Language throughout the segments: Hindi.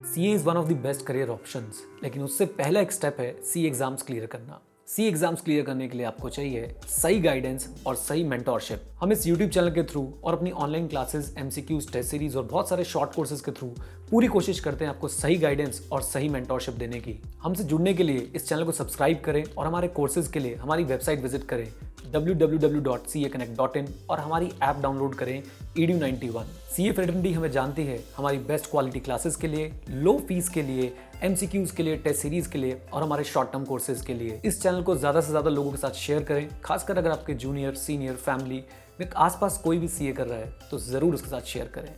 CA is one of the best career options, लेकिन उससे पहला एक स्टेप है सी एग्ज़ाम्स क्लियर करना। सी एग्ज़ाम्स क्लियर करने के लिए आपको चाहिए सही गाइडेंस और सही मेंटोरशिप। हम इस यूट्यूब चैनल के थ्रू और अपनी online classes, MCQs, test series और बहुत सारे शॉर्ट कोर्सेज के थ्रू पूरी कोशिश करते हैं आपको सही गाइडेंस और सही मेंटोरशिप देने की। हमसे जुड़ने के लिए इस चैनल को सब्सक्राइब करें और हमारे कोर्सेज के लिए हमारी वेबसाइट विजिट करें www.caconnect.in और हमारी ऐप डाउनलोड करें edu91। सीए फ्रेटर्निटी हमें जानती है हमारी बेस्ट क्वालिटी क्लासेस के लिए, लो फीस के लिए, एमसीक्यूज के लिए, टेस्ट सीरीज के लिए और हमारे शॉर्ट टर्म कोर्सेज के लिए। इस चैनल को ज़्यादा से ज़्यादा लोगों के साथ शेयर करें, खासकर अगर आपके जूनियर, सीनियर, फैमिली में आसपास कोई भी सीए कर रहा है तो ज़रूर उसके साथ शेयर करें।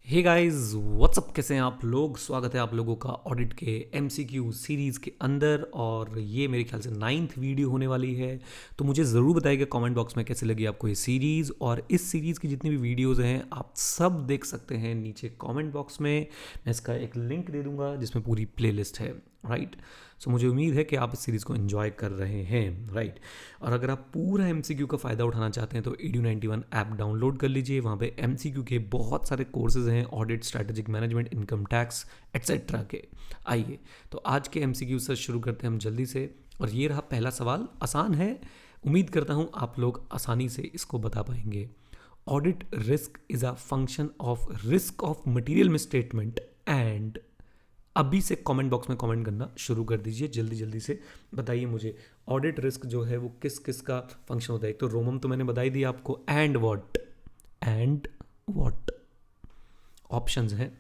हे गाइस, व्हाट्सअप, कैसे हैं आप लोग? स्वागत है आप लोगों का ऑडिट के एमसीक्यू सीरीज़ के अंदर और ये मेरे ख्याल से 9th वीडियो होने वाली है। तो मुझे ज़रूर बताइएगा कमेंट बॉक्स में कैसे लगी आपको ये सीरीज़। और इस सीरीज़ की जितनी भी वीडियोज़ हैं आप सब देख सकते हैं नीचे कमेंट बॉक्स में। मैं इसका एक लिंक दे दूँगा जिसमें पूरी प्लेलिस्ट है, राइट। सो मुझे उम्मीद है कि आप इस सीरीज़ को एंजॉय कर रहे हैं, राइट। और अगर आप पूरा एमसीक्यू का फ़ायदा उठाना चाहते हैं तो edu91 ऐप डाउनलोड कर लीजिए। वहाँ पे एमसीक्यू के बहुत सारे कोर्सेज हैं, audit, strategic management, income tax etcetera के। आइए तो आज के एमसीक्यू से शुरू करते हैं हम जल्दी से। और ये रहा पहला सवाल, आसान है, उम्मीद करता हूँ आप लोग आसानी से इसको बता पाएंगे। Audit risk is a function of risk of material misstatement and. अभी से कमेंट बॉक्स में कमेंट करना शुरू कर दीजिए, जल्दी जल्दी से बताइए मुझे ऑडिट रिस्क जो है वो किस किस का फंक्शन होता है। एक तो रोमम तो मैंने बताई दी आपको, एंड व्हाट ऑप्शंस हैं,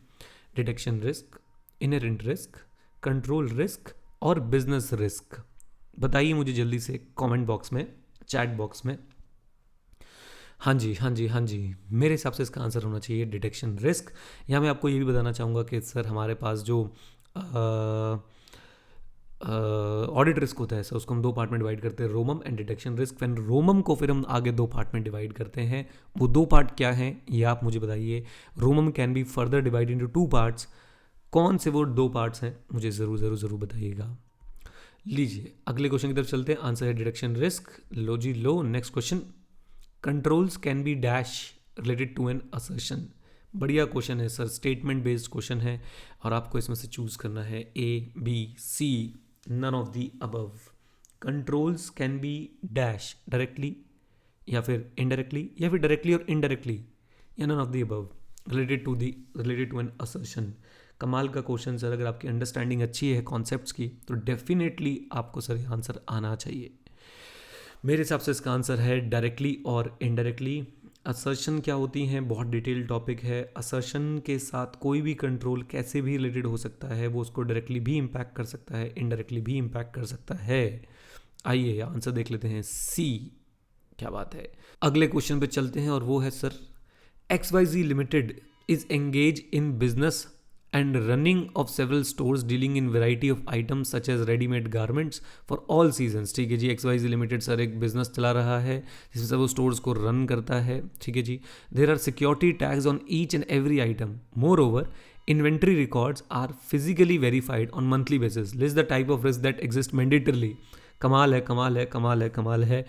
detection risk, inherent risk, control risk और बिजनेस रिस्क। बताइए मुझे जल्दी से कमेंट बॉक्स में, चैट बॉक्स में। हाँ जी, हाँ जी, हाँ जी, मेरे हिसाब से इसका आंसर होना चाहिए डिटेक्शन रिस्क। यहाँ मैं आपको ये भी बताना चाहूँगा कि सर हमारे पास जो ऑडिट रिस्क होता है सर उसको हम दो पार्ट में डिवाइड करते हैं, रोमम एंड डिटेक्शन रिस्क। फिर रोमम को फिर हम आगे दो पार्ट में डिवाइड करते हैं। वो दो पार्ट क्या हैं ये आप मुझे बताइए। रोमम can be further divide into two parts. कौन से वो दो पार्ट्स हैं मुझे ज़रूर ज़रूर ज़रूर बताइएगा। लीजिए अगले क्वेश्चन की तरफ चलते हैं। आंसर है डिटेक्शन रिस्क। लो जी लो, next question. Controls can be dash related to an assertion. बढ़िया क्वेश्चन है सर, स्टेटमेंट बेस्ड क्वेश्चन है और आपको इसमें से चूज करना है A, B, C, none of the above. Controls can be dash directly या फिर इनडायरेक्टली या फिर डायरेक्टली और इनडायरेक्टली या none of the above related to an assertion. कमाल का क्वेश्चन सर, अगर आपकी अंडरस्टैंडिंग अच्छी है कॉन्सेप्ट्स की तो डेफिनेटली आपको सर ये आंसर आना चाहिए। मेरे हिसाब से इसका आंसर है डायरेक्टली और इनडायरेक्टली। असर्शन क्या होती हैं, बहुत डिटेल टॉपिक है। असर्शन के साथ कोई भी कंट्रोल कैसे भी रिलेटेड हो सकता है, वो उसको डायरेक्टली भी इम्पैक्ट कर सकता है, इनडायरेक्टली भी इम्पैक्ट कर सकता है। आइए आंसर देख लेते हैं, सी। क्या बात है। अगले क्वेश्चन पे चलते हैं और वो है sir, XYZ limited is engage in business and running of several stores dealing in variety of items such as ready-made garments for all seasons। ठीक है जी, XYZ लिमिटेड सर एक बिजनेस चला रहा है जिसमें सब वो स्टोर्स को रन करता है। ठीक है जी। There are security tags on each and every item. Moreover inventory records are physically verified on monthly basis. List the type of risk that exist mandatorily. कमाल है, कमाल है, कमाल है, कमाल है।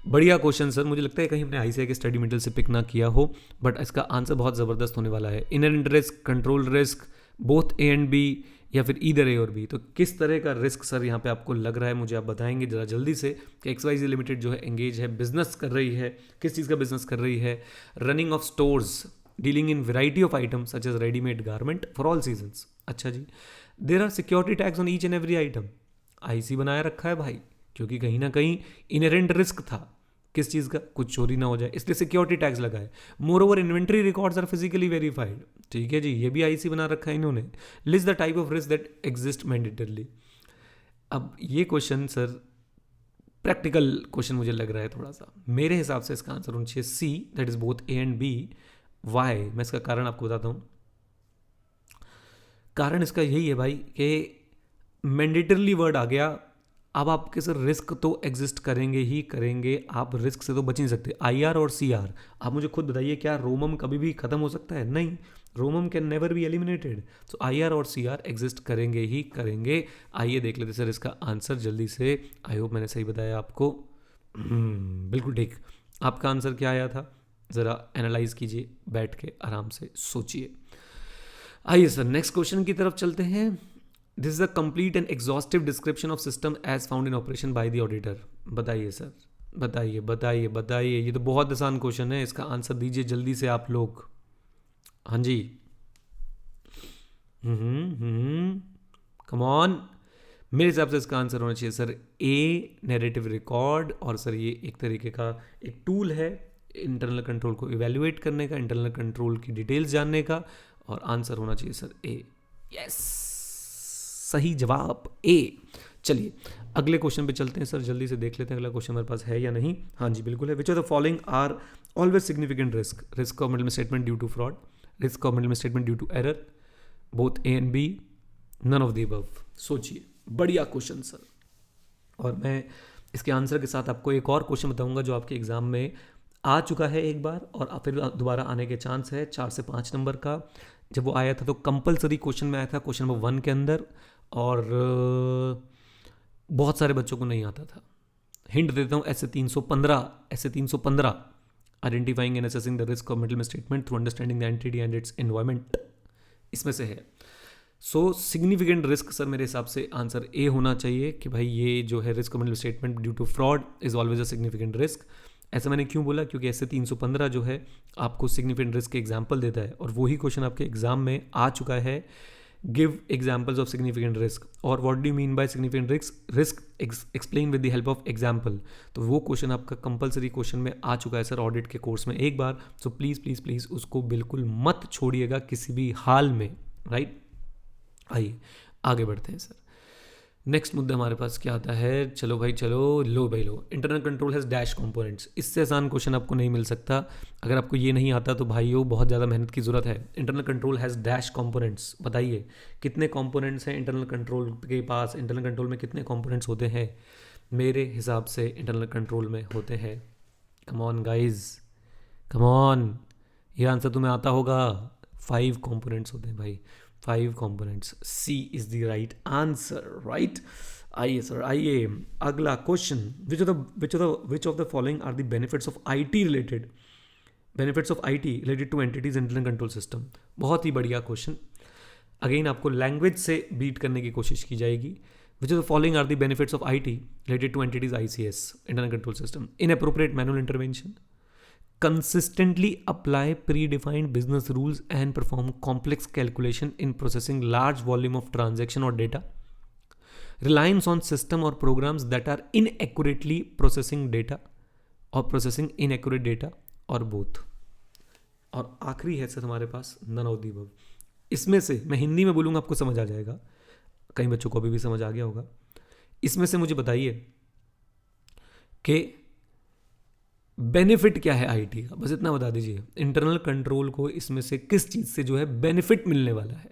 बढ़िया क्वेश्चन सर, मुझे लगता है कहीं अपने ICAI के स्टडी मटेरियल से पिक ना किया हो, बट इसका आंसर बहुत ज़बरदस्त होने वाला है। Inherent risk, control risk, both A and B या फिर ईदर A और B। तो किस तरह का रिस्क सर यहाँ पे आपको लग रहा है, मुझे आप बताएंगे ज़रा जल्दी से कि XYZ लिमिटेड जो है एंगेज है, बिजनेस कर रही है। किस चीज़ का बिजनेस कर रही है? Running of stores dealing in variety of items such as readymade garment for all seasons. अच्छा जी। There are security tags on each and every item. IC बनाया रखा है भाई, क्योंकि कहीं ना कहीं इनहेरेंट रिस्क था किस चीज़ का, कुछ चोरी ना हो जाए, इसलिए सिक्योरिटी टैग्स लगा है। Moreover inventory records are physically verified. ठीक है जी, ये भी IC बना रखा है इन्होंने। List the type of risk that exist mandatorily. अब ये क्वेश्चन सर प्रैक्टिकल क्वेश्चन मुझे लग रहा है थोड़ा सा। मेरे हिसाब से इसका आंसर होना चाहिए C, that is both A and B। Why, मैं इसका कारण आपको बताता हूँ। कारण इसका यही है भाई कि मैंडेटरली वर्ड आ गया। अब आपके सर रिस्क तो एग्जिस्ट करेंगे ही करेंगे, आप रिस्क से तो बच नहीं सकते। IR और CR, आप मुझे खुद बताइए क्या रोमम कभी भी खत्म हो सकता है? नहीं, रोमम can never be eliminated. So IR और CR एग्जिस्ट करेंगे ही करेंगे। आइए देख लेते सर इसका आंसर जल्दी से। आई होप मैंने सही बताया आपको। बिल्कुल ठीक। आपका आंसर क्या आया था? ज़रा एनालाइज कीजिए, बैठ के आराम से सोचिए। आइए सर नेक्स्ट क्वेश्चन की तरफ चलते हैं। This is a complete and exhaustive description of system as found in operation by the auditor. बताइए सर, बताइए बताइए बताइए, ये तो बहुत आसान क्वेश्चन है, इसका आंसर दीजिए जल्दी से आप लोग। हाँ जी, कम ऑन। मेरे हिसाब से इसका आंसर होना चाहिए सर ए, नैरेटिव रिकॉर्ड। और सर ये एक तरीके का एक टूल है इंटरनल कंट्रोल को इवेल्युएट करने का, इंटरनल कंट्रोल की डिटेल्स जानने का, और आंसर होना चाहिए सर ए। यस, सही जवाब ए। चलिए अगले क्वेश्चन पे चलते हैं सर, जल्दी से देख लेते हैं अगला क्वेश्चन हमारे पास है या नहीं। हाँ जी बिल्कुल है। Which of the following are always significant risk? Risk of middle statement due to fraud, risk of middle statement due to error, both A and B, none of the above. सोचिए, बढ़िया क्वेश्चन सर। और मैं इसके आंसर के साथ आपको एक और क्वेश्चन बताऊंगा जो आपके एग्जाम में आ चुका है एक बार, और फिर दोबारा आने के चांस है 4 से 5 नंबर का। जब वो आया था तो कंपलसरी क्वेश्चन में आया था, क्वेश्चन नंबर 1 के अंदर, और बहुत सारे बच्चों को नहीं आता था। हिंट देता हूँ, ऐसे 315 identifying and assessing the risk of middle statement through understanding the entity and its environment, इसमें से है। सो सिग्निफिकेंट रिस्क सर मेरे हिसाब से आंसर ए होना चाहिए कि भाई ये जो है risk of middle statement due to fraud is always a significant risk. ऐसा मैंने क्यों बोला? क्योंकि ऐसे 315 जो है आपको सिग्निफिकेंट रिस्क के एग्जाम्पल देता है, और वही क्वेश्चन आपके एग्जाम में आ चुका है, give examples of significant risk. और what do you mean by significant risk, explain with the help of example. तो वो क्वेश्चन आपका कंपलसरी क्वेश्चन में आ चुका है सर ऑडिट के कोर्स में एक बार। सो प्लीज़ प्लीज़ प्लीज़ उसको बिल्कुल मत छोड़िएगा किसी भी हाल में, राइट। आइए आगे बढ़ते हैं सर। नेक्स्ट मुद्दा हमारे पास क्या आता है? चलो भाई चलो, लो भाई लो। Internal control has dash components. इससे आसान क्वेश्चन आपको नहीं मिल सकता। अगर आपको ये नहीं आता तो भाइयों बहुत ज़्यादा मेहनत की ज़रूरत है। Internal control has dash components. बताइए कितने कंपोनेंट्स हैं इंटरनल कंट्रोल के पास? इंटरनल कंट्रोल में कितने कंपोनेंट्स होते हैं? मेरे हिसाब से इंटरनल कंट्रोल में होते हैं, come on guys, come on, ये आंसर तुम्हें आता होगा, 5 कंपोनेंट्स होते हैं भाई, 5 components. C is the right answer, right? आइए सर, आइए अगला question. which of the following are the benefits of IT related to entities internal control system? बहुत ही बढ़िया क्वेश्चन। अगेन आपको लैंग्वेज से बीट करने की कोशिश की जाएगी। which of the following are the benefits of IT related to entities ICS internal control system? Inappropriate manual intervention, consistently apply predefined business rules and perform complex calculation in processing large volume of transaction or data, reliance on system or programs that are inaccurately processing data or processing inaccurate data, और both। और आखिरी है सर हमारे पास none of the above। इसमें से मैं हिंदी में बोलूँगा आपको समझ आ जाएगा, कई बच्चों को अभी भी समझ आ गया होगा। इसमें से मुझे बताइए कि बेनिफिट क्या है आईटी का, बस इतना बता दीजिए। इंटरनल कंट्रोल को इसमें से किस चीज़ से जो है बेनिफिट मिलने वाला है?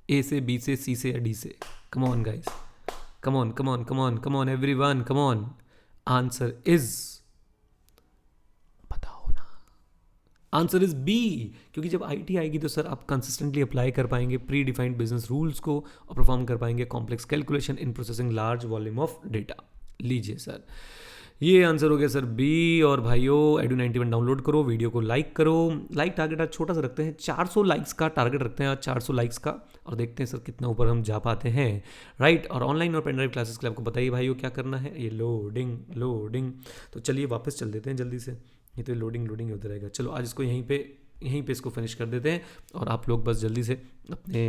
ए से, बी से, सी से या डी से? Come on guys, come on come on come on come on everyone, come on. Answer is, बताओ ना, आंसर इज बी। क्योंकि जब आईटी आएगी तो सर आप कंसिस्टेंटली अप्लाई कर पाएंगे प्री डिफाइंड बिजनेस रूल्स को और परफॉर्म कर पाएंगे complex calculation in processing large volume of data. लीजिए सर, ये आंसर हो गया सर बी। और भाइयों Edu 91 डाउनलोड करो, वीडियो को लाइक करो। लाइक टारगेट आज छोटा सा रखते हैं, 400 लाइक्स का टारगेट रखते हैं आज, 400 लाइक्स का, और देखते हैं सर कितना ऊपर हम जा पाते हैं, राइट। और ऑनलाइन और पेन ड्राइव क्लासेस के लिए आपको बताइए भाइयों क्या करना है। ये लोडिंग, तो चलिए वापस चल देते हैं जल्दी से, ये तो लोडिंग होता रहेगा। चलो आज इसको यहीं पे इसको फिनिश कर देते हैं, और आप लोग बस जल्दी से अपने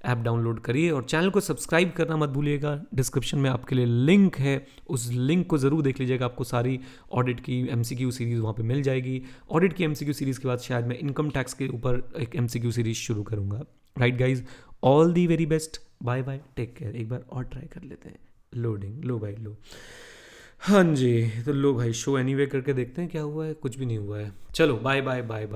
ऐप डाउनलोड करिए और चैनल को सब्सक्राइब करना मत भूलिएगा। डिस्क्रिप्शन में आपके लिए लिंक है, उस लिंक को ज़रूर देख लीजिएगा, आपको सारी ऑडिट की MCQ सीरीज़ वहाँ पे मिल जाएगी। ऑडिट की MCQ सीरीज़ के बाद शायद मैं इनकम टैक्स के ऊपर एक MCQ सीरीज़ शुरू करूँगा, right guys. All the very best, bye bye, take care. एक बार और ट्राई कर लेते हैं, लोडिंग, लो भाई लो। हाँ जी, तो लो भाई शो एनीवे करके देखते हैं क्या हुआ है, कुछ भी नहीं हुआ है। चलो बाय बाय बाय बाय।